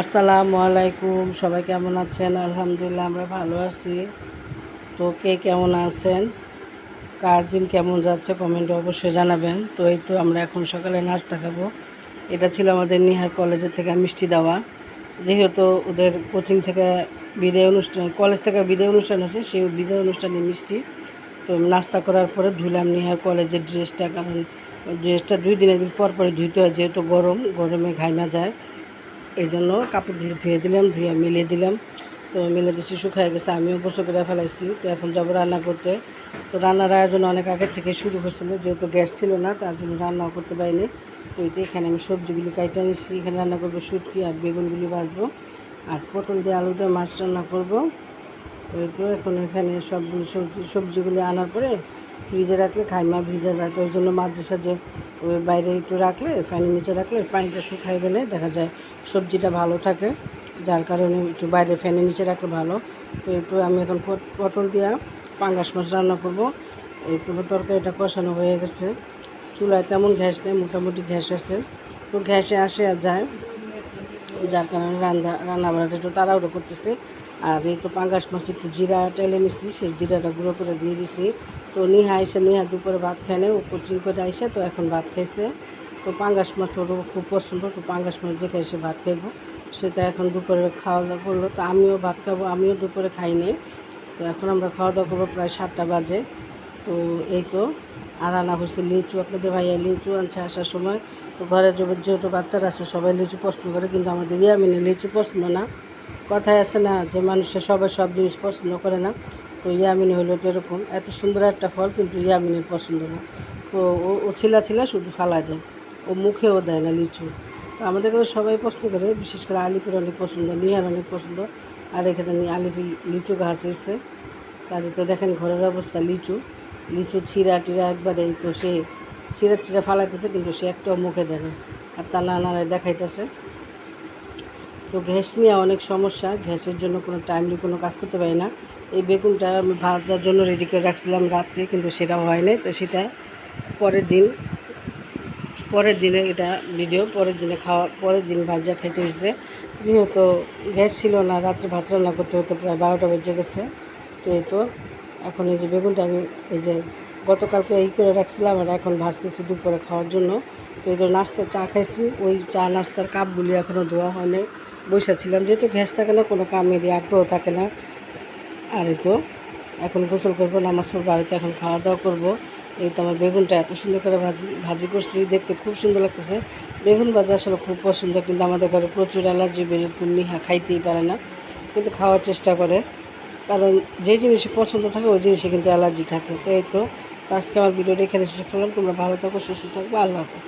আসসালামু আলাইকুম, সবাই কেমন আছেন? আলহামদুলিল্লাহ আমরা ভালো আছি। তো কে কেমন আছেন, কার দিন কেমন যাচ্ছে কমেন্টে অবশ্যই জানাবেন। তো এই তো আমরা এখন সকালে নাস্তা খাবো। এটা ছিল আমাদের নিহার কলেজের থেকে মিষ্টি দেওয়া, যেহেতু ওদের কোচিং থেকে বিদায় অনুষ্ঠান, কলেজ থেকে বিদায় অনুষ্ঠান আছে, সেই বিদায় অনুষ্ঠানে মিষ্টি। তো নাস্তা করার পরে ধুলাম নিহার কলেজের ড্রেসটা, কারণ ড্রেসটা 2 দিনের দিন পর পরে ধুইতে হয়, যেহেতু গরমে ঘাইমা যায়। এই জন্য কাপড়গুলো ধুয়ে দিলাম, ধুয়ে মিলিয়ে দিলাম। তো মিলে দিচ্ছি, শুকায় গেছে, আমিও গোসল করে ফেলাইছি। তো এখন যাবো রান্না করতে। তো রান্নার আয়োজন অনেক আগের থেকে শুরু হয়েছিল, যেহেতু গ্যাস ছিল না, তার জন্য রান্নাও করতে পারিনি। তো এখানে আমি সবজিগুলি কাইটে নিচ্ছি। এখানে রান্না করবো শুটকি আর বেগুনগুলি ভাজবো, আর পটল দিয়ে আলু দিয়ে মাছ রান্না করবো। তো এখন এখানে সবগুলো সবজিগুলি আনার পরে ফ্রিজে রাখলে খাইমা ভিজা যায়। তো ওই জন্য মাঝে সাঝে ওই বাইরে একটু রাখলে, ফ্যানের নিচে রাখলে পানিটা শুকায় গেলে দেখা যায় সবজিটা ভালো থাকে, যার কারণে একটু বাইরে ফ্যানের নিচে রাখলে ভালো। তো আমি এখন পটল দিয়া পাঙ্গাস মাছ রান্না করব। এই তো তরকারিটা কষানো হয়ে গেছে। চুলায় তেমন গ্যাস নেই, মোটামুটি গ্যাস আছে। তো গ্যাসে আসে আর যায়, যার কারণে রান্না বান্নাটা একটু তাড়াহুড়ো করতেছে। আর এই তো পাঙ্গাস মাছ একটু জিরা টেলে নিছি, সেই জিরাটা গুঁড়ো করে দিয়ে দিছি। তো নিহা দুপুরে ভাত খায় না, ও কোচিং করে আইসে, তো এখন ভাত খাইছে। তো পাঙ্গাস মাছ ওরও খুব পছন্দ, তো পাঙ্গাস মাছ দেখে এসে ভাত খাইব, সেটা এখন দুপুরে খাওয়া দাওয়া করলো। তো আমিও ভাত খাবো, আমিও দুপুরে খাইনি। তো এখন আমরা খাওয়া দাওয়া করবো প্রায় 7টা বাজে। তো এই তো আর আনা হয়েছে লিচু, আপনাদের ভাইয়া লিচু আনছে আসার সময়। তো ঘরে যেহেতু বাচ্চারা আছে, সবাই লিচু পছন্দ করে, কিন্তু আমাদের ইয়ামিনে লিচু পছন্দ না। কথায় আছে না যে মানুষের সবাই সব জিনিস পছন্দ করে না, তো ইয়ামিনী হলো তো এরকম, এত সুন্দর একটা ফল কিন্তু ইয়ামিনীর পছন্দ না। তো ও ছিলা শুধু ফালা দেয়, ও মুখেও দেয় না লিচু। তো আমাদের কাছে সবাই পছন্দ করে, বিশেষ করে আলিপুর অনেক পছন্দ, নিহার অনেক পছন্দ। আর এখানে আলিপুর লিচু গাছ হয়েছে, তার তো দেখেন ঘরের অবস্থা, লিচু লিচু ছিঁড়া টিরা একবারে। তো সে ছিঁড়া ফালাইতেছে, কিন্তু সে একটাও মুখে দেয় না, আর তার নানারায় দেখাইতেছে। তো গ্যাস নিয়ে অনেক সমস্যা, গ্যাসের জন্য কোনো টাইমলি কোনো কাজ করতে পারি না। এই বেগুনটা আমি ভাজার জন্য রেডি করে রাখছিলাম রাত্রে, কিন্তু সেটাও হয় নাই। তো সেটা পরের দিন পরের দিনে এটা ভিডিও, পরের দিন ভাজা খাইতে হয়েছে, যেহেতু গ্যাস ছিল না। রাত্রে ভাত রান্না করতে হতে প্রায় 12টা বেজে গেছে। তো এই তো এখন এই যে বেগুনটা আমি এই যে গতকালকে করে রাখছিলাম, আর এখন ভাজতেছি দুপুরে খাওয়ার জন্য। তো এই তো নাস্তা চা খাইছি, ওই চা নাস্তার কাপগুলি এখনও ধোয়া হয়নি, বসেছিলাম, যেহেতু গ্যাস থাকে না, কোনো কামেরই আগ্রহ থাকে না। আর এই তো এখন গোসল করবো, নামাজ পড়বো, আর তো এখন খাওয়া দাওয়া করবো। এই তো আমার বেগুনটা এত সুন্দর করে ভাজি করছি, দেখতে খুব সুন্দর লাগতেছে। বেগুন ভাজা আসলে খুব পছন্দ, কিন্তু আমাদের ঘরে প্রচুর অ্যালার্জি, বেগুন নিহা খাইতেই পারে না, কিন্তু খাওয়ার চেষ্টা করে, কারণ যে জিনিস পছন্দ থাকে ওই জিনিসে কিন্তু অ্যালার্জি থাকে। তো এই তো আজকে আমার ভিডিওটা এখানে শেষ করলাম। তোমরা ভালো থাকো, সুস্থ থাকবো, আল্লাহ হাফেজ।